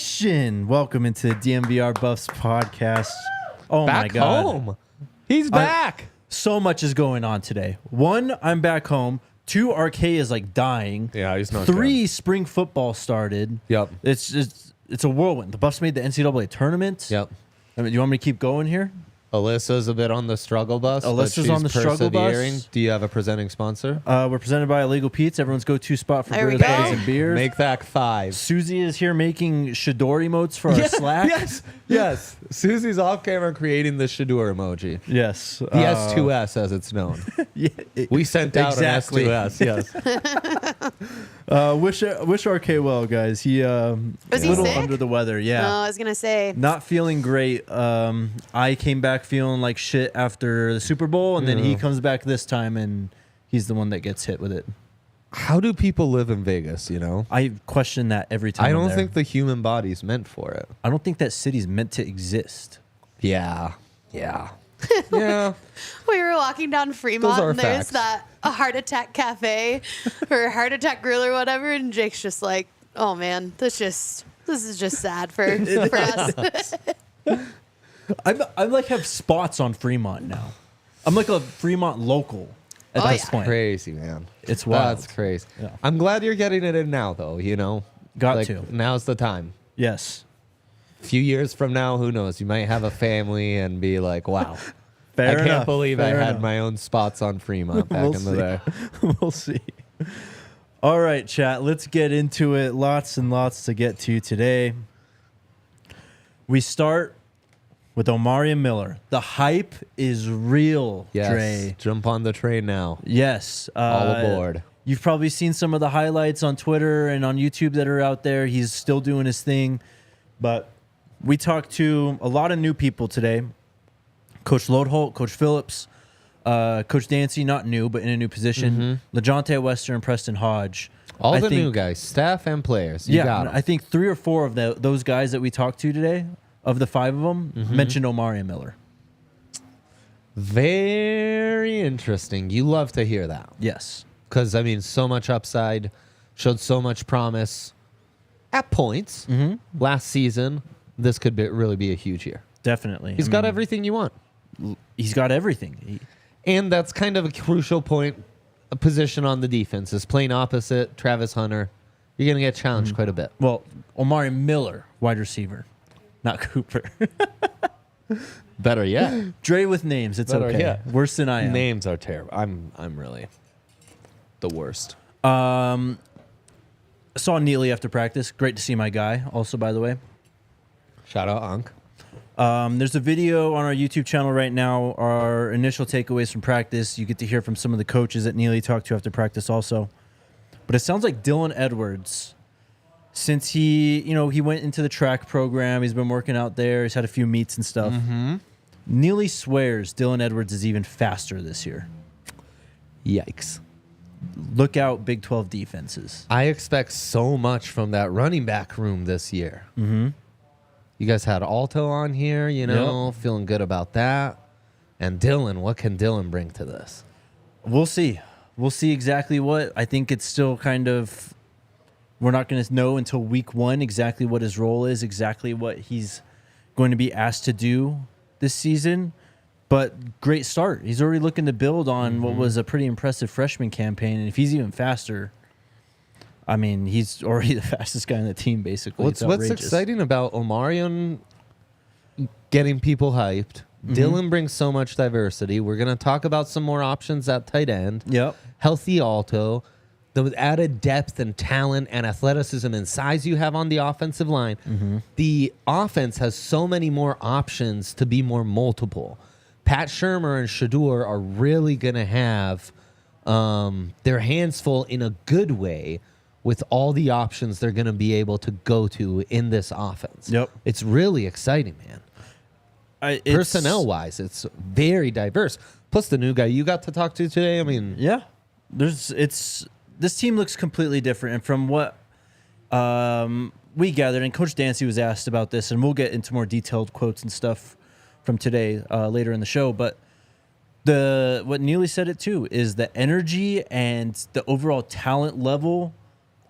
Nation, welcome into the DNVR Buffs Podcast. Oh back my God. Home. He's back. So much is going on today. 1, I'm back home. 2, RK is like dying. Yeah, he's not 3, spring football started. Yep. It's a whirlwind. The Buffs made the NCAA Tournament. Yep. I mean, do you want me to keep going here? Alyssa's a bit on the struggle bus. Alyssa's on the struggle bus. Do you have a presenting sponsor? We're presented by Illegal Pete's, everyone's go-to spot for There we burritos, go. patties, and beers. Make that 5. Susie is here making Shedeur emotes for our Slack. Yes. Susie's off camera creating the Shedeur emoji. Yes. The S2S, as it's known. Yeah, We sent out exactly. an S2S, yes. Wish RK well, guys. He Was a he little sick? under the weather. Yeah. I was gonna say. Not feeling great. I came back feeling like shit after the Super Bowl, and then he comes back this time, and he's the one that gets hit with it. How do people live in Vegas, you know? I question that every time. I I'm don't there. think the human body's meant for it. I don't think that city's meant to exist. Yeah. Yeah. Yeah. We were walking down Fremont, are and there's facts. a heart attack cafe or a heart attack grill or whatever, and Jake's just like, "Oh man, this is just sad for us." I'm like have spots on Fremont now. I'm like a Fremont local at Oh, this yeah. point. Crazy, man. It's wild. That's crazy. Yeah. I'm glad you're getting it in now, though, you know? Got to. Now's the time. Yes. A few years from now, who knows? You might have a family and be like, wow, Fair I can't enough. believe I Fair had enough. my own spots on Fremont back We'll in the see. day. We'll see. All right, chat. Let's get into it. Lots and lots to get to today. We start with Omarion Miller. The hype is real, Yes. Dre. Jump on the train now. Yes. All aboard. You've probably seen some of the highlights on Twitter and on YouTube that are out there. He's still doing his thing. But we talked to a lot of new people today. Coach Loadholt, Coach Phillips, Coach Dancy, not new, but in a new position. LaJohntay Western, Preston Hodge. All I the think- new guys, staff and players. You Yeah, got 'em. I think 3 or 4 of those guys that we talked to today, of the 5 of them, mentioned Omarion Miller. Very interesting. You love to hear that. Yes. Because, I mean, so much upside, showed so much promise at points. Last season, this could really be a huge year. Definitely. He's got everything you want. He's got everything. And that's kind of a crucial point, a position on the defense is playing opposite Travis Hunter. You're going to get challenged quite a bit. Well, Omarion Miller, wide receiver, not Cooper. Better yet. Dre with names. It's Better okay. yet. Worse than I am. Names are terrible. I'm really the worst. I saw Neely after practice. Great to see my guy. Also, by the way, Shout out, Unc. there's a video on our YouTube channel right now. Our initial takeaways from practice. You get to hear from some of the coaches that Neely talked to after practice also. But it sounds like Dylan Edwards, since he went into the track program, he's been working out there. He's had a few meets and stuff. Neely swears Dylan Edwards is even faster this year. Yikes. Look out, Big 12 defenses. I expect so much from that running back room this year. You guys had Alto on here, feeling good about that. And Dylan, what can Dylan bring to this? We'll see. We'll see exactly what. I think it's still kind of, we're not going to know until week 1 exactly what his role is, exactly what he's going to be asked to do this season. But great start. He's already looking to build on what was a pretty impressive freshman campaign. And if he's even faster, I mean, he's already the fastest guy on the team, basically. What's It's outrageous. exciting about Omarion getting people hyped? Dylan brings so much diversity. We're going to talk about some more options at tight end. Yep. Healthy Alto. The added depth and talent and athleticism and size you have on the offensive line. The offense has so many more options to be more multiple. Pat Shurmur and Shedeur are really going to have their hands full in a good way with all the options they're going to be able to go to in this offense. Yep. It's really exciting, man. Personnel-wise, it's very diverse. Plus the new guy you got to talk to today, I mean... Yeah. This team looks completely different. And from what we gathered, and Coach Dancy was asked about this, and we'll get into more detailed quotes and stuff from today later in the show, but what Neely said it too is the energy and the overall talent level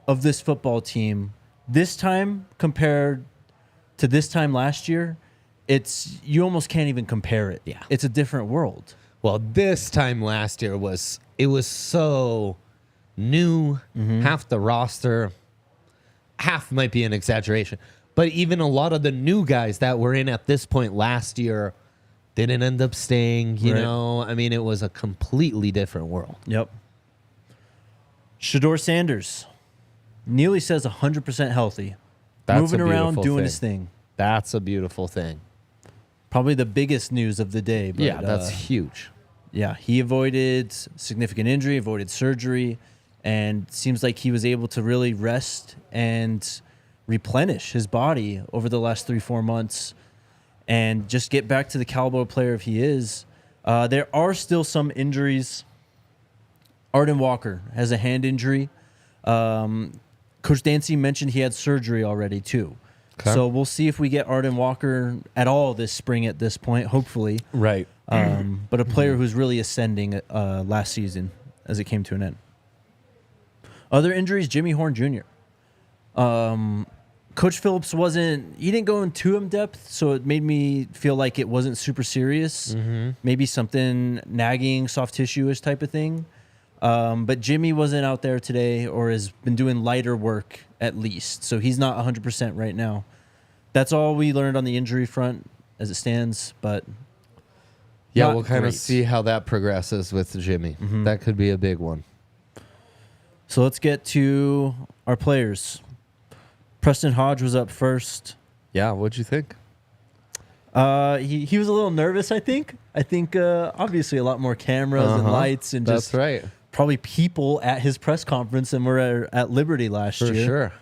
of this football team this time compared to this time last year, you almost can't even compare it. Yeah. It's a different world. Well, this time last year was so new. Half the roster, half might be an exaggeration, but even a lot of the new guys that were in at this point last year didn't end up staying. You know, I mean, it was a completely different world. Yep. Shedeur Sanders, Neely says 100% healthy. That's moving a around, beautiful doing thing. his thing. That's a beautiful thing. Probably the biggest news of the day. But, Yeah, that's huge. Yeah, he avoided significant injury, avoided surgery, and seems like he was able to really rest and replenish his body over the last 3-4 months and just get back to the caliber player he is. There are still some injuries. Arden Walker has a hand injury. Coach Dancy mentioned he had surgery already too. Okay. So we'll see if we get Arden Walker at all this spring at this point, hopefully. Right. But a player who's really ascending last season as it came to an end. Other injuries, Jimmy Horn Jr. Coach Phillips he didn't go in too in-depth, so it made me feel like it wasn't super serious. Maybe something nagging, soft tissue-ish type of thing. But Jimmy wasn't out there today or has been doing lighter work at least. So he's not 100% right now. That's all we learned on the injury front as it stands. But yeah, not we'll kind of great. see how that progresses with Jimmy. That could be a big one. So let's get to our players. Preston Hodge was up first. Yeah, what'd you think? He was a little nervous, I think. Obviously a lot more cameras and lights and That's just right. probably people at his press conference than were at Liberty last For year. sure.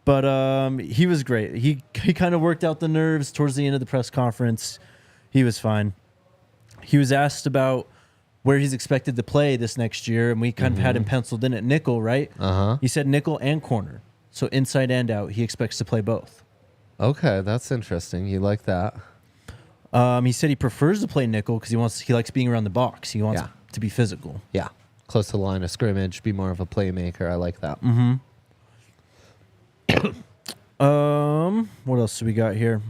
But he was great. He kind of worked out the nerves towards the end of the press conference. He was fine. He was asked about where he's expected to play this next year, and we kind of had him penciled in at nickel, right? He said nickel and corner. So inside and out, he expects to play both. Okay, that's interesting. You like that? He said he prefers to play nickel because he likes being around the box. He wants to be physical. Yeah. Close to the line of scrimmage, be more of a playmaker. I like that. What else do we got here?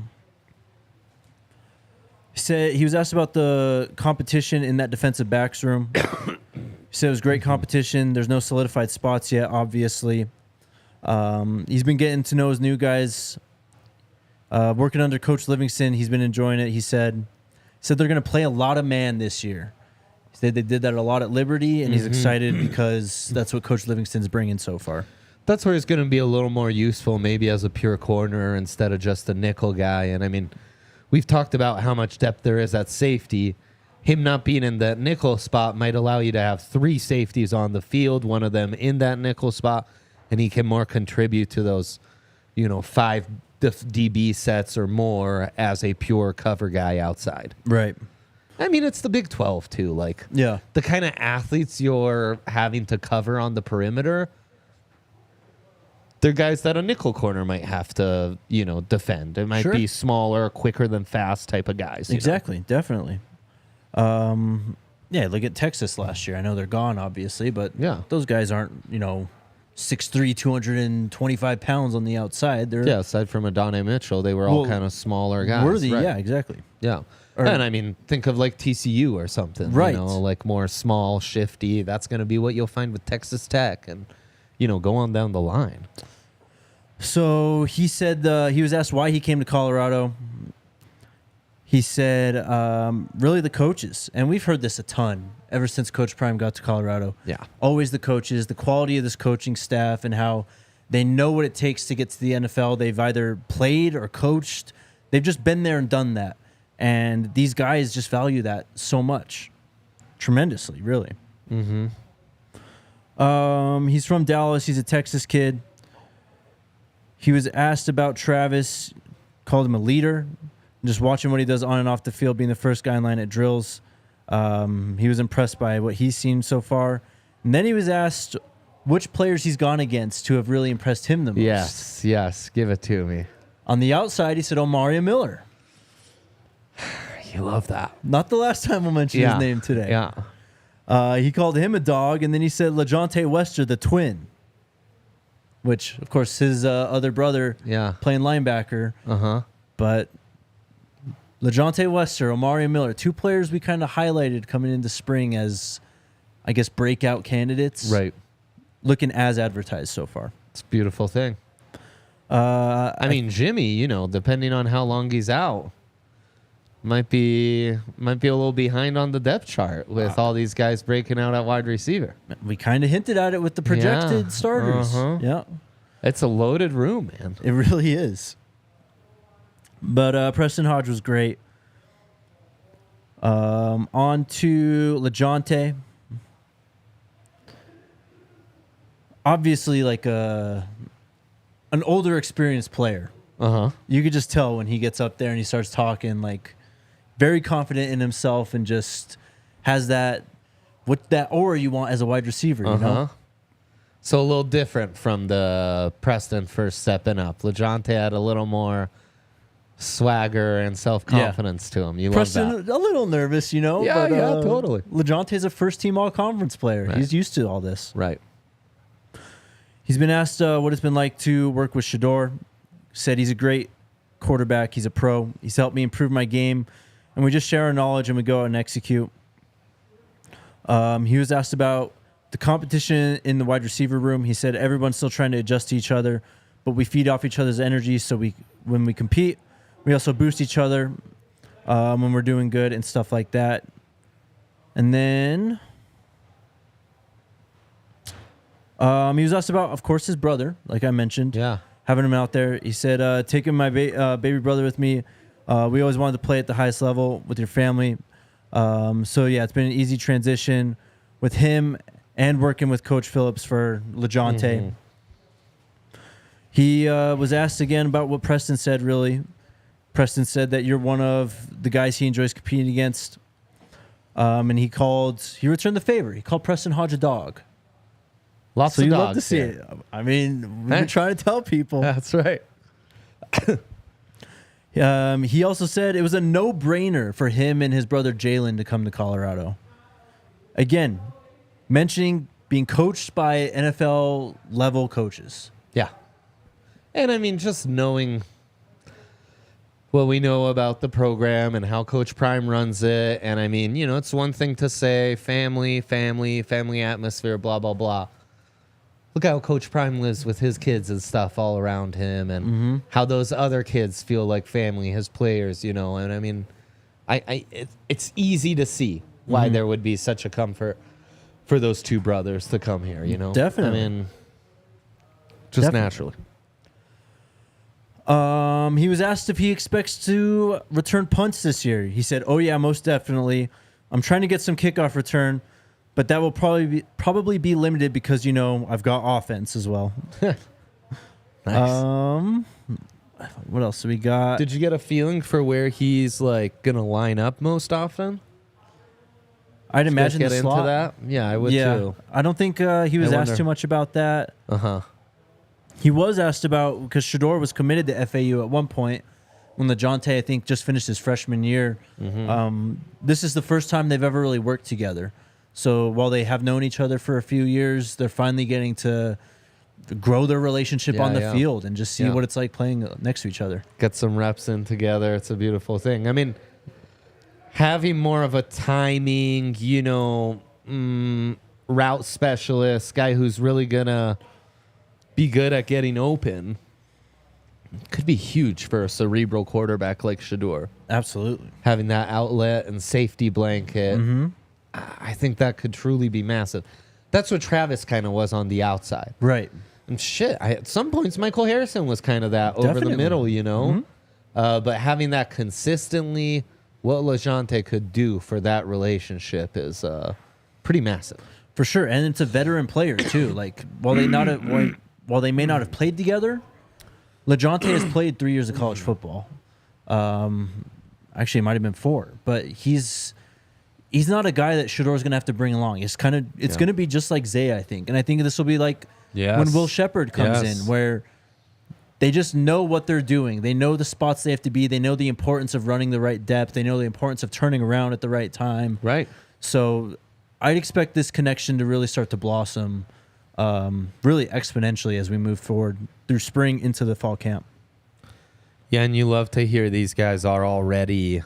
He said he was asked about the competition in that defensive backs room. He said it was great competition. There's no solidified spots yet, obviously. He's been getting to know his new guys. Working under Coach Livingston, he's been enjoying it. He said they're going to play a lot of man this year. He said they did that a lot at Liberty, and he's excited because that's what Coach Livingston's bringing so far. That's where he's going to be a little more useful, maybe as a pure corner instead of just a nickel guy. And I mean, we've talked about how much depth there is at safety. Him not being in that nickel spot might allow you to have 3 safeties on the field, one of them in that nickel spot, and he can more contribute to those, 5 DB sets or more as a pure cover guy outside. Right. I mean, it's the Big 12 too. Like, Yeah. the kind of athletes you're having to cover on the perimeter, they're guys that a nickel corner might have to, defend. It might Sure. be smaller, quicker than fast type of guys. Exactly. Definitely. Yeah, look at Texas last year. I know they're gone, obviously, but those guys aren't, 6'3", 225 pounds on the outside. They're aside from Adonai Mitchell, they were all kind of smaller guys. worthy. Right. Yeah, exactly. Yeah. Or- And I mean, think of like TCU or something. Right. Like more small, shifty. That's going to be what you'll find with Texas Tech and, go on down the line. So he said he was asked why he came to Colorado. He said, really the coaches. And we've heard this a ton ever since Coach Prime got to Colorado. Yeah. Always the coaches, the quality of this coaching staff and how they know what it takes to get to the NFL. They've either played or coached. They've just been there and done that. And these guys just value that so much. Tremendously, really. He's from Dallas. He's a Texas kid. He was asked about Travis, called him a leader. Just watching what he does on and off the field, being the first guy in line at drills. He was impressed by what he's seen so far. And then he was asked which players he's gone against who have really impressed him the most. Yes. Give it to me. On the outside, he said Omarion Miller. You love that. Not the last time we'll mention his name today. Yeah. He called him a dog, and then he said LaJohntay Wester, the twin. Which, of course, his other brother playing linebacker. Uh-huh. But LaJohntay Wester, Omarion Miller, 2 players we kind of highlighted coming into spring as, I guess, breakout candidates. Right. Looking as advertised so far. It's a beautiful thing. I mean, Jimmy, depending on how long he's out, might be a little behind on the depth chart with all these guys breaking out at wide receiver. We kind of hinted at it with the projected starters. Yeah. It's a loaded room, man. It really is. But Preston Hodge was great. On to LaJohntay. Obviously, like an older, experienced player. You could just tell when he gets up there and he starts talking, like, very confident in himself and just has that aura you want as a wide receiver, you know? So a little different from the Preston first stepping up. LaJohntay had a little more swagger and self-confidence to him. You Preston, love that. a little nervous, Yeah, but, totally. LaJohntay's a first-team all-conference player. Right. He's used to all this. Right. He's been asked what it's been like to work with Shedeur. Said he's a great quarterback. He's a pro. He's helped me improve my game. And we just share our knowledge and we go out and execute. He was asked about the competition in the wide receiver room. He said everyone's still trying to adjust to each other, but we feed off each other's energy. So when we compete, we also boost each other when we're doing good and stuff like that. And then he was asked about, of course, his brother, like I mentioned. Yeah. Having him out there. He said, taking my baby brother with me, we always wanted to play at the highest level with your family. So, yeah, it's been an easy transition with him and working with Coach Phillips for LaJohntay. He was asked again about what Preston said, really. Preston said that you're one of the guys he enjoys competing against. And he returned the favor. He called Preston Hodge a dog. Lots so of you dogs love to see here. it. I mean, we've been trying to tell people. That's right. He also said it was a no-brainer for him and his brother Jalen to come to Colorado. Again, mentioning being coached by NFL-level coaches. Yeah. And I mean, just knowing what we know about the program and how Coach Prime runs it. And I mean, it's one thing to say family atmosphere, blah, blah, blah. Look how Coach Prime lives with his kids and stuff all around him and how those other kids feel like family, his players, And I mean, it's easy to see why there would be such a comfort for those two brothers to come here, Definitely. I mean, just naturally. He was asked if he expects to return punts this year. He said, "Oh yeah, most definitely. I'm trying to get some kickoff return, but that will probably be limited because I've got offense as well." Nice. What else do we got? Did you get a feeling for where he's gonna line up most often? I'd imagine get the into slot. that. Yeah, I would too. I don't think he was I asked wonder. too much about that. He He was asked about, because Shedeur was committed to FAU at one point when LaJohntay, I think, just finished his freshman year. This is the first time they've ever really worked together. So while they have known each other for a few years, they're finally getting to grow their relationship on the field and just see what it's like playing next to each other. Get some reps in together. It's a beautiful thing. I mean, having more of a timing, route specialist, guy who's really going to be good at getting open, could be huge for a cerebral quarterback like Shedeur. Absolutely. Having that outlet and safety blanket, I think that could truly be massive. That's what Travis kind of was on the outside. Right. And at some points, Michael Harrison was kind of that over the middle, But having that consistently, what LaJohntay could do for that relationship is pretty massive. For sure. And it's a veteran player, too. Like, while they may not have played together, LaJohntay has played 3 years of college football. Actually, it might have been 4. But he's not a guy that Shedeur's going to have to bring along. It's going to be just like Zay, I think. And I think this will be like when Will Shepherd comes in, where they just know what they're doing. They know the spots they have to be. They know the importance of running the right depth. They know the importance of turning around at the right time. Right. So I'd expect this connection to really start to blossom really exponentially as we move forward through spring into the fall camp. Yeah, and you love to hear these guys are already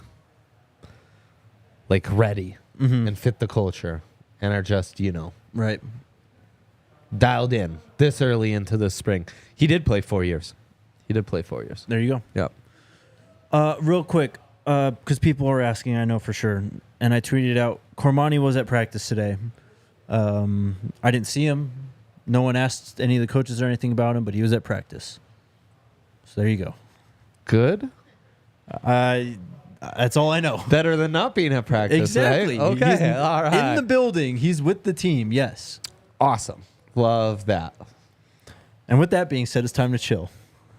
ready and fit the culture and are just, Right. dialed in this early into the spring. He did play 4 years. There you go. Yep. Real quick, because people are asking, I know for sure, and I tweeted out, Cormani was at practice today. I didn't see him. No one asked any of the coaches or anything about him, but he was at practice. So there you go. Good. That's all I know. Better than not being at practice. Exactly. Right? Okay. He's All right. in the building. He's with the team. Yes. Awesome. Love that. And with that being said, it's time to chill.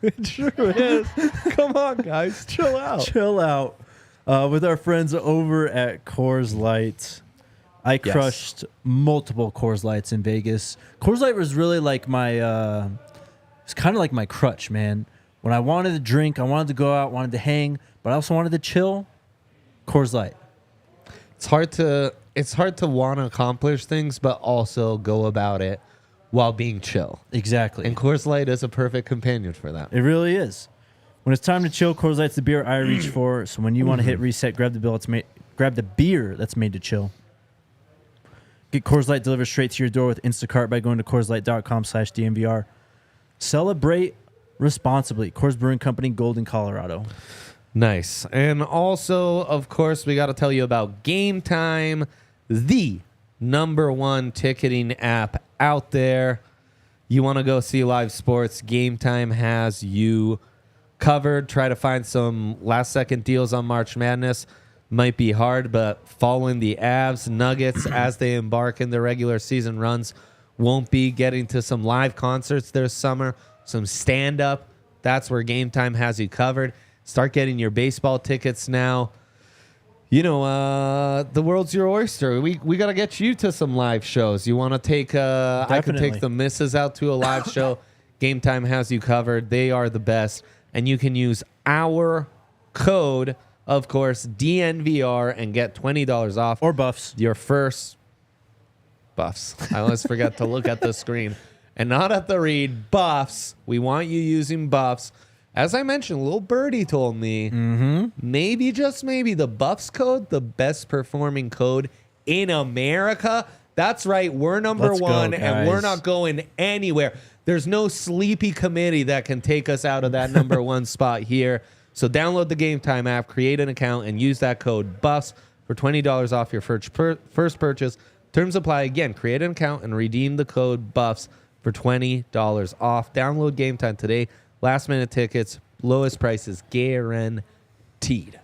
It sure is. Come on, guys. Chill out. Chill out. With our friends over at Coors Light. I crushed multiple Coors Lights in Vegas. Coors Light was really like my, it's kind of like my crutch, man. When I wanted to drink, I wanted to go out, wanted to hang, but I also wanted to chill. Coors Light. It's hard to want to accomplish things, but also go about it while being chill. Exactly. And Coors Light is a perfect companion for that. It really is. When it's time to chill, Coors Light's the beer I reach for. So when you want to hit reset, grab the beer that's made to chill. Get Coors Light delivered straight to your door with Instacart by going to CoorsLight.com/DNVR. Celebrate responsibly. Coors Brewing Company, Golden, Colorado. Nice. And also, of course, we got to tell you about Game Time, the #1 ticketing app out there. You want to go see live sports, Game Time has you covered. Try to find some last-second deals on March Madness. Might be hard, but following the Avs, Nuggets as they embark in their regular season runs won't be. Getting to some live concerts this summer, some stand-up. That's where Game Time has you covered. Start getting your baseball tickets now. The world's your oyster. We got to get you to some live shows. You want to take I can take the missus out to a live show. Game Time has you covered. They are the best. And you can use our code, of course, DNVR, and get $20 off. Or Buffs. Your first Buffs. I always forget to look at the screen and not at the read. Buffs. We want you using Buffs. As I mentioned, little birdie told me, maybe, just maybe, the Buffs code, the best performing code in America. That's right. We're number one, and we're not going anywhere. There's no sleepy committee that can take us out of that #1 spot here. So download the Game Time app, create an account, and use that code BUFFS for $20 off your first purchase. Terms apply. Again, create an account and redeem the code BUFFS for $20 off. Download Game Time today. Last-minute tickets, lowest prices guaranteed.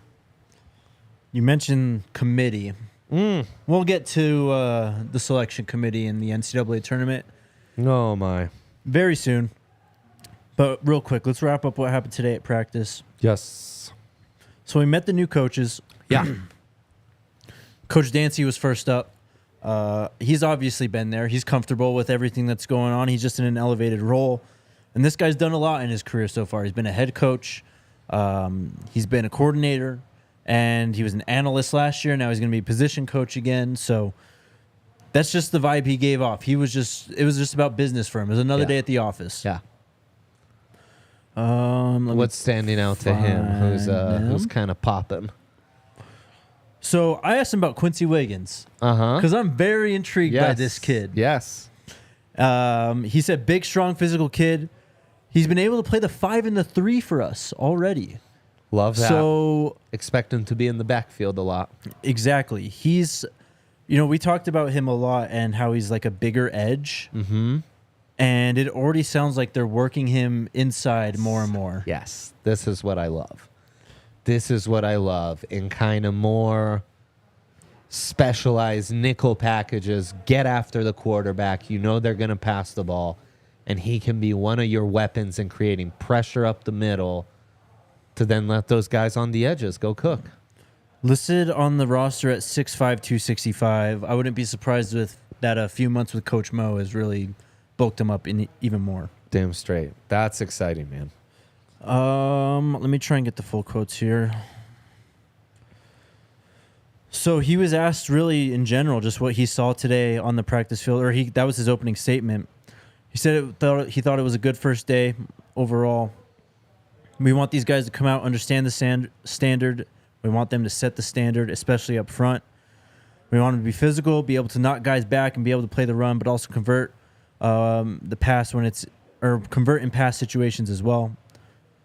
You mentioned committee. We'll get to the selection committee in the NCAA tournament. Oh, my. Very soon. But real quick, let's wrap up what happened today at practice. Yes. So we met the new coaches. Yeah. Coach Dancy was first up. He's obviously been there. He's comfortable with everything that's going on. He's just in an elevated role. And this guy's done a lot in his career so far. He's been a head coach. He's been a coordinator. And he was an analyst last year. Now he's going to be a position coach again. So that's just the vibe he gave off. It was just about business for him. It was another day at the office. Yeah. What's standing out to him? Who's kind of popping? So I asked him about Quincy Wiggins. Because I'm very intrigued by this kid. Yes. He said big, strong, physical kid. He's been able to play the 5 and the 3 for us already. Love that. So expect him to be in the backfield a lot. Exactly. He's, we talked about him a lot and how he's like a bigger edge. Mm-hmm. And it already sounds like they're working him inside more and more. Yes. This is what I love. This is what I love in kind of more specialized nickel packages. Get after the quarterback. They're going to pass the ball. And he can be one of your weapons in creating pressure up the middle to then let those guys on the edges go cook. Listed on the roster at 6'5", 265. I wouldn't be surprised with that a few months with Coach Mo has really bulked him up even more. Damn straight. That's exciting, man. Let me try and get the full quotes here. So he was asked really in general just what he saw today on the practice field, or that was his opening statement. He said he thought it was a good first day overall. We want these guys to come out, understand the standard. We want them to set the standard, especially up front. We want them to be physical, be able to knock guys back and be able to play the run, but also convert the pass convert in pass situations as well.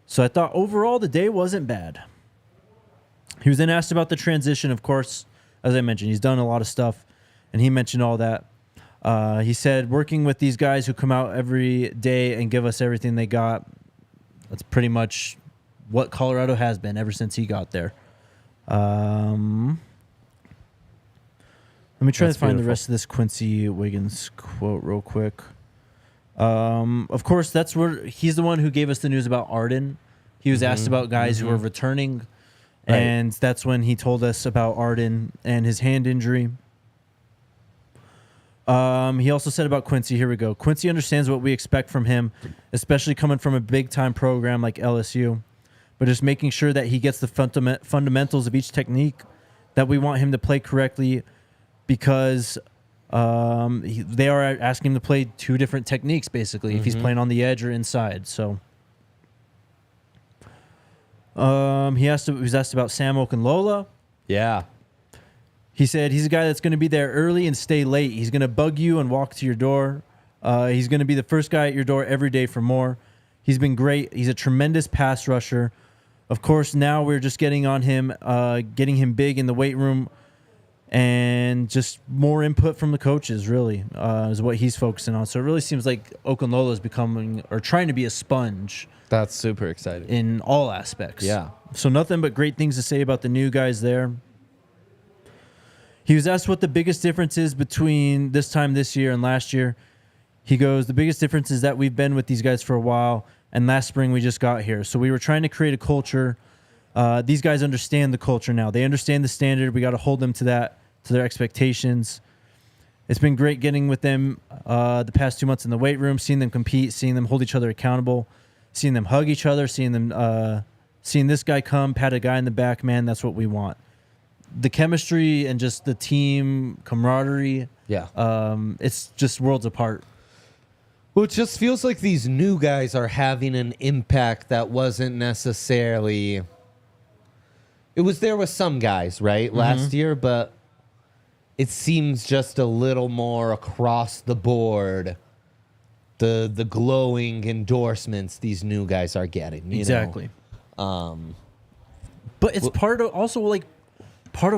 So I thought overall the day wasn't bad. He was then asked about the transition, of course. As I mentioned, he's done a lot of stuff, and he mentioned all that. He said working with these guys who come out every day and give us everything they got, that's pretty much what Colorado has been ever since he got there. Let me try to find the rest of this Quincy Wiggins quote real quick. Of course, that's where he's the one who gave us the news about Arden. He was asked about guys who are returning, and that's when he told us about Arden and his hand injury. He also said about Quincy, here we go. Quincy understands what we expect from him, especially coming from a big-time program like LSU, but just making sure that he gets the fundamentals of each technique, that we want him to play correctly, because they are asking him to play two different techniques, basically, if he's playing on the edge or inside. So he was asked about Sam Okunlola. Yeah. He said he's a guy that's going to be there early and stay late. He's going to bug you and walk to your door. He's going to be the first guy at your door every day for more. He's been great. He's a tremendous pass rusher. Of course, now we're just getting on him, getting him big in the weight room, and just more input from the coaches, really, is what he's focusing on. So it really seems like Okunlola is becoming, or trying to be, a sponge. That's super exciting. In all aspects. Yeah. So nothing but great things to say about the new guys there. He was asked what the biggest difference is between this time this year and last year. He goes, the biggest difference is that we've been with these guys for a while, and last spring we just got here. So we were trying to create a culture. These guys understand the culture now. They understand the standard. We got to hold them to that, to their expectations. It's been great getting with them the past 2 months in the weight room, seeing them compete, seeing them hold each other accountable, seeing them hug each other, seeing this guy come, pat a guy in the back. Man, that's what we want. The chemistry and just the team camaraderie, it's just worlds apart. Well, it just feels like these new guys are having an impact that wasn't necessarily... It was there with some guys, right, last year, but it seems just a little more across the board, the glowing endorsements these new guys are getting. You exactly. know? But it's part of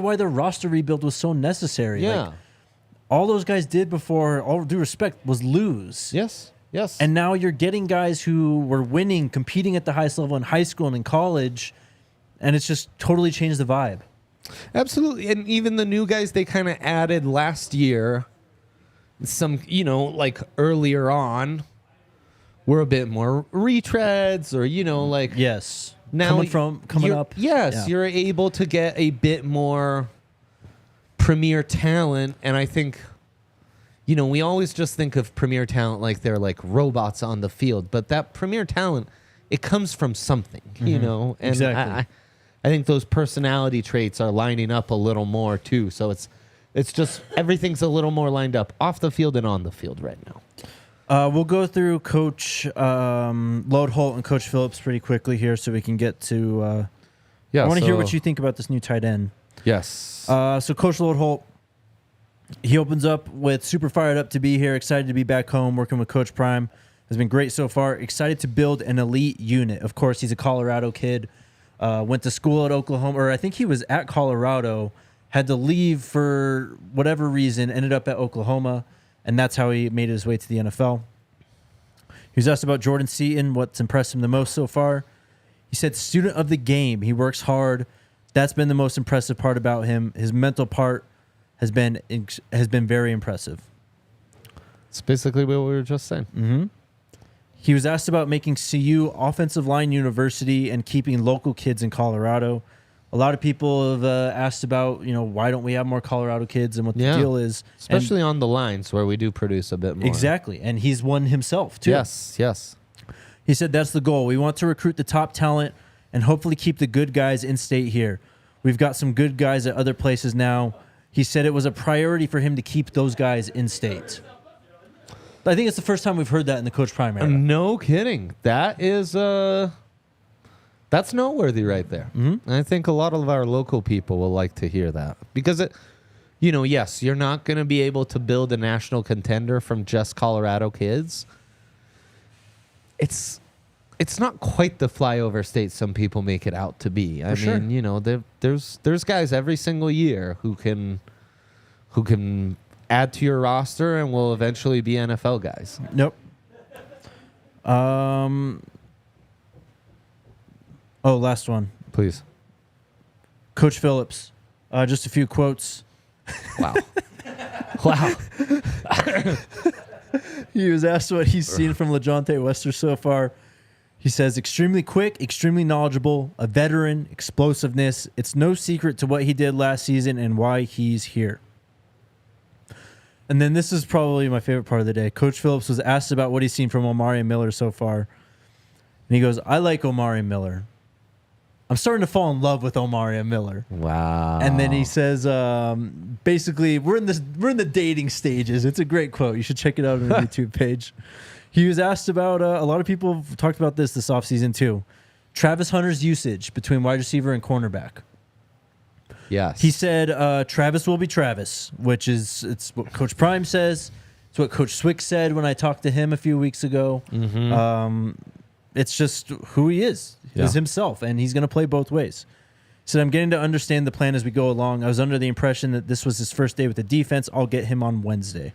why the roster rebuild was so necessary. Yeah. Like, all those guys did before, all due respect, was lose. Yes. And now you're getting guys who were winning, competing at the highest level in high school and in college, and it's just totally changed the vibe. Absolutely. And even the new guys they kind of added last year, some, like earlier on, were a bit more retreads or, Yes. Now coming up. Yes, you're able to get a bit more premier talent, and I think, we always just think of premier talent like they're like robots on the field, but that premier talent, it comes from something, and exactly. I think those personality traits are lining up a little more too. So it's just everything's a little more lined up off the field and on the field right now. We'll go through Coach Loadholt and Coach Phillips pretty quickly here so we can get to... I want to hear what you think about this new tight end. Yes. So Coach Loadholt, he opens up with super fired up to be here, excited to be back home, working with Coach Prime. Has been great so far. Excited to build an elite unit. Of course, he's a Colorado kid. Went to school at Oklahoma, or I think he was at Colorado, had to leave for whatever reason, ended up at Oklahoma. And that's how he made his way to the NFL. He was asked about Jordan Seaton, what's impressed him the most so far. He said, student of the game. He works hard. That's been the most impressive part about him. His mental part has been very impressive. It's basically what we were just saying. Mm-hmm. He was asked about making CU offensive line university and keeping local kids in Colorado. A lot of people have asked about, why don't we have more Colorado kids and what the deal is. Especially on the lines where we do produce a bit more. Exactly. And he's one himself, too. Yes. He said that's the goal. We want to recruit the top talent and hopefully keep the good guys in state here. We've got some good guys at other places now. He said it was a priority for him to keep those guys in state. I think it's the first time we've heard that in the Coach Prime era. No kidding. That is That's noteworthy right there. And I think a lot of our local people will like to hear that because yes, you're not going to be able to build a national contender from just Colorado kids. It's not quite the flyover state some people make it out to be. I mean, there's guys every single year who can add to your roster and will eventually be NFL guys. Nope. Last one. Please. Coach Phillips. Just a few quotes. Wow. Wow. He was asked what he's seen from LaJohntay Wester so far. He says, extremely quick, extremely knowledgeable, a veteran, explosiveness. It's no secret to what he did last season and why he's here. And then this is probably my favorite part of the day. Coach Phillips was asked about what he's seen from Omarion Miller so far. And he goes, I like Omarion Miller. I'm starting to fall in love with Omarion Miller. Wow. And then he says, basically, we're in the dating stages. It's a great quote. You should check it out on the YouTube page. He was asked about, a lot of people have talked about this offseason too. Travis Hunter's usage between wide receiver and cornerback. Yes. He said Travis will be Travis, it's what Coach Prime says. It's what Coach Swick said when I talked to him a few weeks ago. It's just who he is. He's himself, and he's going to play both ways. He said, I'm getting to understand the plan as we go along. I was under the impression that this was his first day with the defense. I'll get him on Wednesday.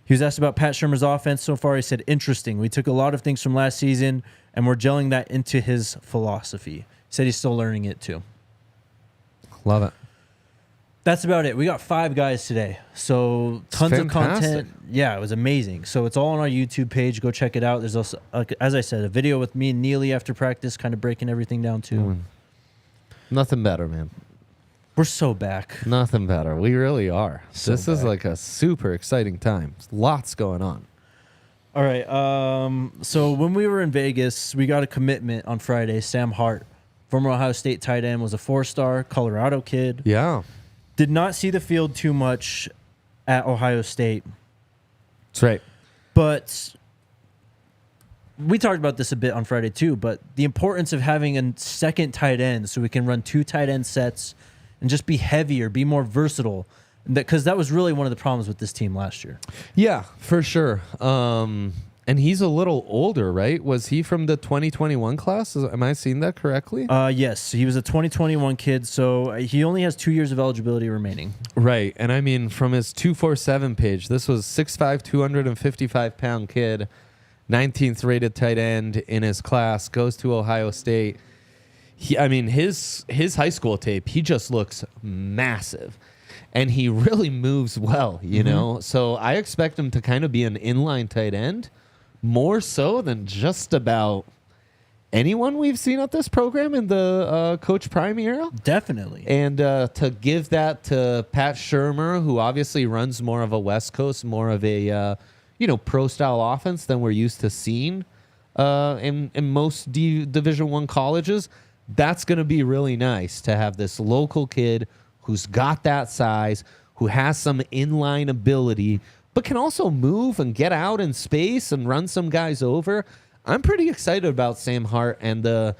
He was asked about Pat Shurmur's offense so far. He said, interesting. We took a lot of things from last season, and we're gelling that into his philosophy. He said he's still learning it, too. Love it. That's about it. We got 5 guys today. So tons of content. Yeah, it was amazing. So it's all on our YouTube page. Go check it out. There's also, as I said, a video with me and Neely after practice, kind of breaking everything down too. Nothing better, man. We're so back. Nothing better. We really are. This is back. like a super exciting time. Lots going on. All right. So when we were in Vegas, we got a commitment on Friday. Sam Hart, former Ohio State tight end, was a 4-star Colorado kid. Yeah. Did not see the field too much at Ohio State. That's right. But we talked about this a bit on Friday too, but the importance of having a second tight end so we can run 2 tight end sets and just be heavier, be more versatile. Because that was really one of the problems with this team last year. Yeah, for sure. And he's a little older, right? Was he from the 2021 class? Am I seeing that correctly? Yes, he was a 2021 kid, so he only has 2 years of eligibility remaining. Right, and I mean, from his 247 page, this was 6'5", 255-pound kid, 19th rated tight end in his class, goes to Ohio State. His high school tape, he just looks massive. And he really moves well, you know? So I expect him to kind of be an inline tight end, more so than just about anyone we've seen at this program in the Coach Prime era. Definitely. And to give that to Pat Shurmur, who obviously runs more of a West Coast, more of a pro-style offense than we're used to seeing in most Division I colleges, that's going to be really nice to have this local kid who's got that size, who has some inline ability, but can also move and get out in space and run some guys over. I'm pretty excited about Sam Hart and the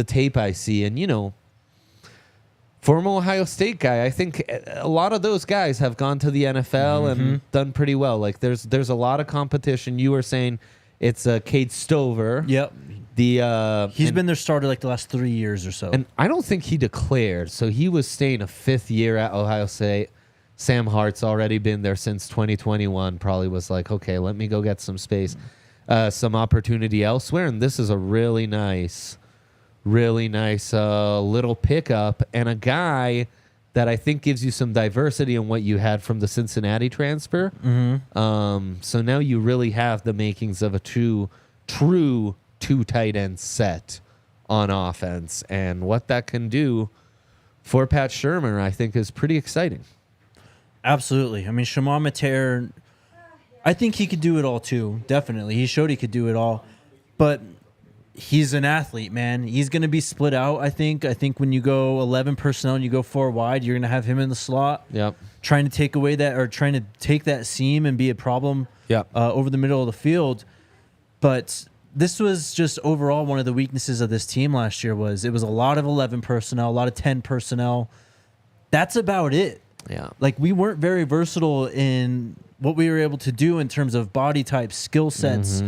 tape I see. And, former Ohio State guy, I think a lot of those guys have gone to the NFL and done pretty well. Like, there's a lot of competition. You were saying it's Cade Stover. Yep. He's been their starter like the last 3 years or so. And I don't think he declared. So he was staying a 5th year at Ohio State. Sam Hart's already been there since 2021. Probably was like, okay, let me go get some space, some opportunity elsewhere. And this is a really nice little pickup and a guy that I think gives you some diversity in what you had from the Cincinnati transfer. So now you really have the makings of a true 2 tight end set on offense. And what that can do for Pat Shurmur, I think, is pretty exciting. Absolutely. I mean, Shimon Mater, I think he could do it all too. Definitely. He showed he could do it all. But he's an athlete, man. He's going to be split out, I think. I think when you go 11 personnel and you go 4 wide, you're going to have him in the slot. Yep. Trying to take away that or trying to take that seam and be a problem over the middle of the field. But this was just overall one of the weaknesses of this team last year. Was it was a lot of 11 personnel, a lot of 10 personnel. That's about it. Yeah. Like, we weren't very versatile in what we were able to do in terms of body types, skill sets,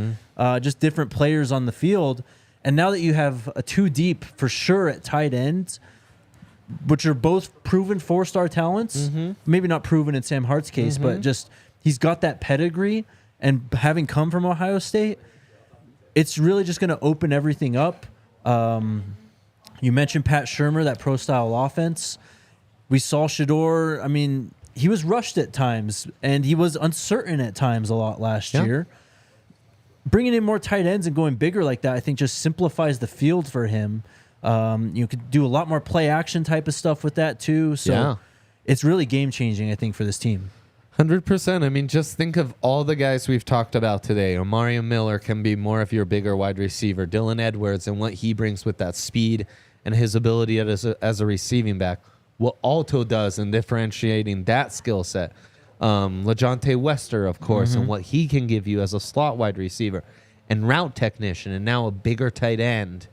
just different players on the field. And now that you have a 2 deep for sure at tight ends, which are both proven 4-star talents, maybe not proven in Sam Hart's case, but just he's got that pedigree, and having come from Ohio State, it's really just going to open everything up. You mentioned Pat Shurmur, that pro-style offense. We saw Shedeur. I mean, he was rushed at times, and he was uncertain at times a lot last year. Bringing in more tight ends and going bigger like that, I think, just simplifies the field for him. You could do a lot more play action type of stuff with that too. So it's really game changing, I think, for this team. 100%. I mean, just think of all the guys we've talked about today. Omarion Miller can be more of your bigger wide receiver. Dylan Edwards and what he brings with that speed and his ability as a receiving back. What Alto does in differentiating that skill set. LaJohntay Wester, of course, and what he can give you as a slot wide receiver and route technician, and now a bigger tight end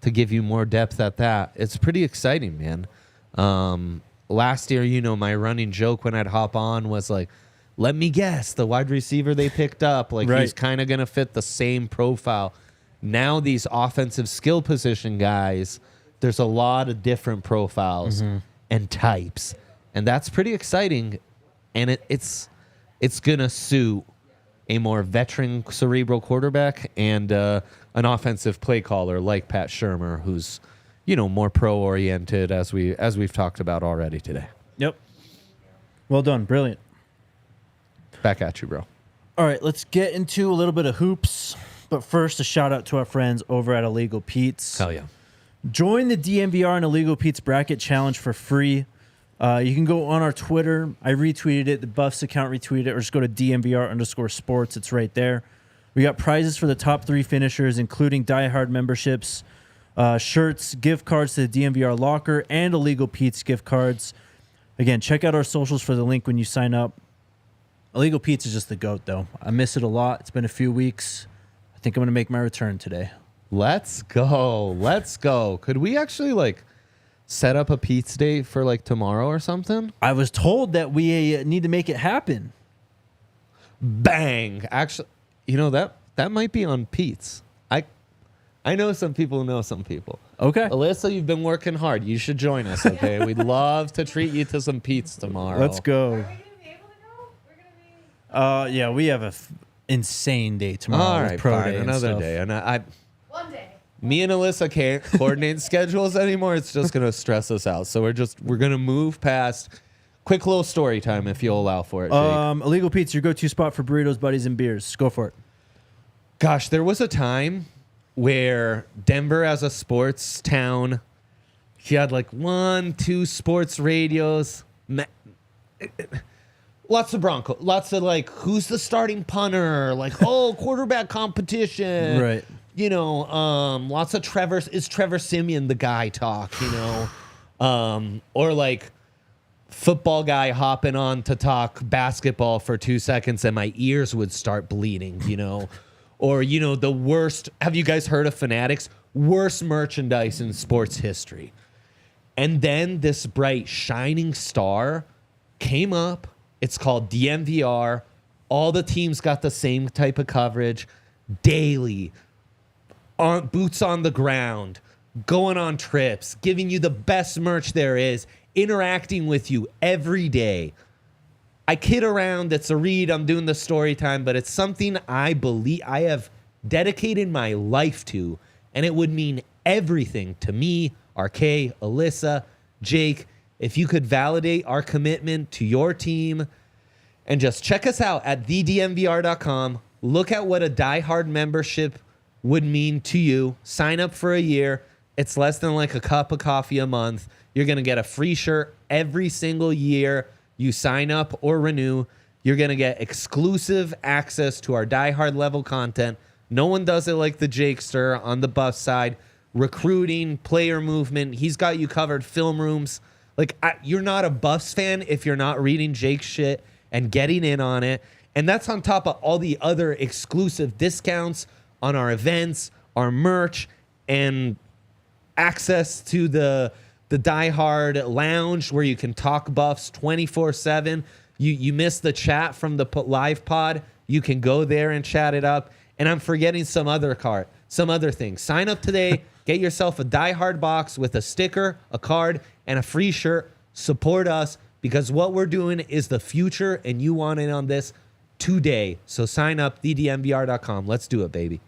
to give you more depth at that. It's pretty exciting, man. Last year, my running joke when I'd hop on was like, let me guess, the wide receiver they picked up, like he's kind of going to fit the same profile. Now these offensive skill position guys, there's a lot of different profiles and types, and that's pretty exciting. And it's going to suit a more veteran cerebral quarterback and an offensive play caller like Pat Shurmur, who's, more pro-oriented, as we've talked about already today. Yep. Well done. Brilliant. Back at you, bro. All right, let's get into a little bit of hoops. But first, a shout-out to our friends over at Illegal Pete's. Hell yeah. Join the DNVR and Illegal Pete's Bracket Challenge for free. You can go on our Twitter. I retweeted it. The Buffs account retweeted it. Or just go to DNVR_sports. It's right there. We got prizes for the top 3 finishers, including Die Hard memberships, shirts, gift cards to the DNVR locker, and Illegal Pete's gift cards. Again, check out our socials for the link when you sign up. Illegal Pete's is just the GOAT, though. I miss it a lot. It's been a few weeks. I think I'm going to make my return today. Let's go. Let's go. Could we actually, set up a Pete's date for, tomorrow or something? I was told that we need to make it happen. Bang. Actually, that might be on Pete's. I know some people know some people. Okay. Alyssa, you've been working hard. You should join us, okay? We'd love to treat you to some Pete's tomorrow. Let's go. Are we going to be able to go? We're going to be... Yeah, we have a insane day tomorrow. All with right, pro fine. day Another day. And one day. me and Alyssa can't coordinate schedules anymore. It's just going to stress us out. So we're going to move past. Quick little story time, if you'll allow for it, Jake. Illegal Pete's, your go-to spot for burritos, buddies, and beers. Go for it. Gosh, there was a time where Denver, as a sports town, he had 1, 2 sports radios. Lots of Bronco. Lots of who's the starting punter? Quarterback competition. Right. Lots of Trevor. Is Trevor Siemian the guy talk? Or football guy hopping on to talk basketball for 2 seconds and my ears would start bleeding, Or, the worst, have you guys heard of Fanatics? Worst merchandise in sports history. And then this bright shining star came up. It's called DNVR. All the teams got the same type of coverage daily, on boots on the ground, going on trips, giving you the best merch there is, interacting with you every day. I kid around. It's a read. I'm doing the story time, but it's something I believe I have dedicated my life to, and it would mean everything to me, RK, Alyssa, Jake, if you could validate our commitment to your team. And just check us out at thednvr.com. Look at what a Die Hard membership would mean to you. Sign up for a year. It's less than a cup of coffee a month. You're going to get a free shirt every single year you sign up or renew. You're going to get exclusive access to our Die Hard level content. No one does it like the Jakester on the Buffs side. Recruiting, player movement. He's got you covered. Film rooms. You're not a Buffs fan if you're not reading Jake's shit and getting in on it. And that's on top of all the other exclusive discounts, on our events, our merch, and access to the Die Hard Lounge where you can talk Buffs 24/7. You missed the chat from the live pod. You can go there and chat it up. And I'm forgetting some other things. Sign up today. Get yourself a Die Hard box with a sticker, a card, and a free shirt. Support us because what we're doing is the future, and you want in on this today. So sign up, thednvr.com. Let's do it, baby.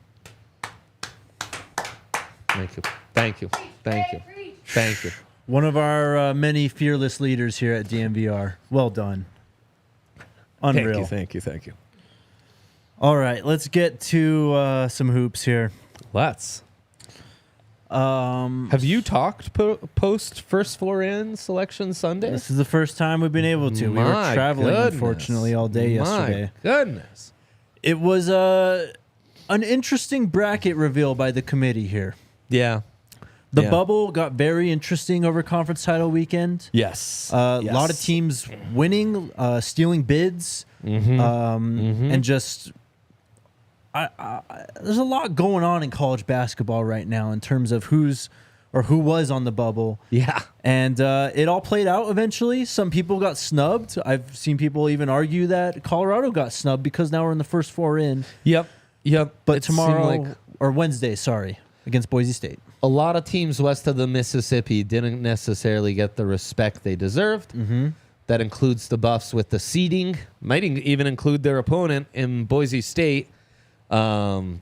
Thank you. Thank you. Thank you. Thank you. One of our many fearless leaders here at DNVR. Well done. Unreal. Thank you. All right, let's get to some hoops here. Let's. Have you talked post first four in selection Sunday? This is the first time we've been able to. We were traveling, unfortunately, all day yesterday. My goodness. It was an interesting bracket reveal by the committee here. Yeah. The bubble got very interesting over conference title weekend. Yes. A lot of teams winning, stealing bids, and just there's a lot going on in college basketball right now in terms of who was on the bubble. Yeah. And it all played out eventually. Some people got snubbed. I've seen people even argue that Colorado got snubbed because now we're in the first four in. Yep. But tomorrow, or Wednesday, against Boise State. A lot of teams west of the Mississippi didn't necessarily get the respect they deserved. That includes the Buffs with the seeding. Might even include their opponent in Boise State. Two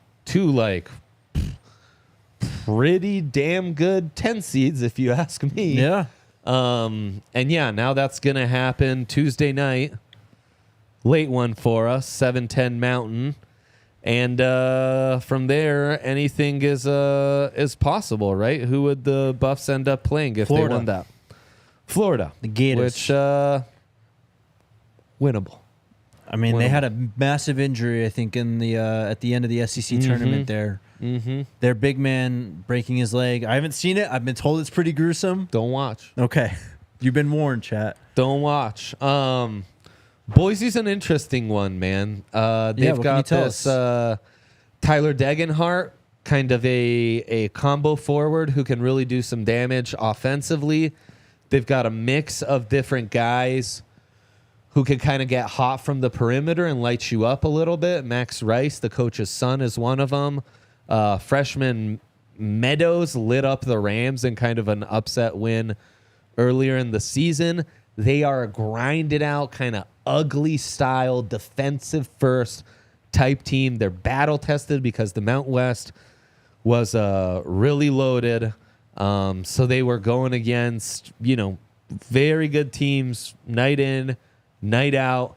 pretty damn good 10 seeds, if you ask me. Yeah. And now that's going to happen Tuesday night. Late one for us, 7:10 Mountain. And from there, anything is possible, right? Who would the Buffs end up playing if Florida. they won that? Florida. The Gators. Which, winnable. I mean, they had a massive injury, I think, in the at the end of the SEC tournament there. Their big man breaking his leg. I haven't seen it. I've been told it's pretty gruesome. Don't watch. Okay. You've been warned, chat. Don't watch. Boise's an interesting one, man. They've got this Tyler Degenhart, kind of a combo forward who can really do some damage offensively. They've got a mix of different guys who can kind of get hot from the perimeter and light you up a little bit. Max Rice, the coach's son, is one of them. Freshman Meadows lit up the Rams in kind of an upset win earlier in the season. They are a grinded out, kind of ugly style, defensive first type team. They're battle tested because the Mount West was really loaded. So they were going against, very good teams night in, night out.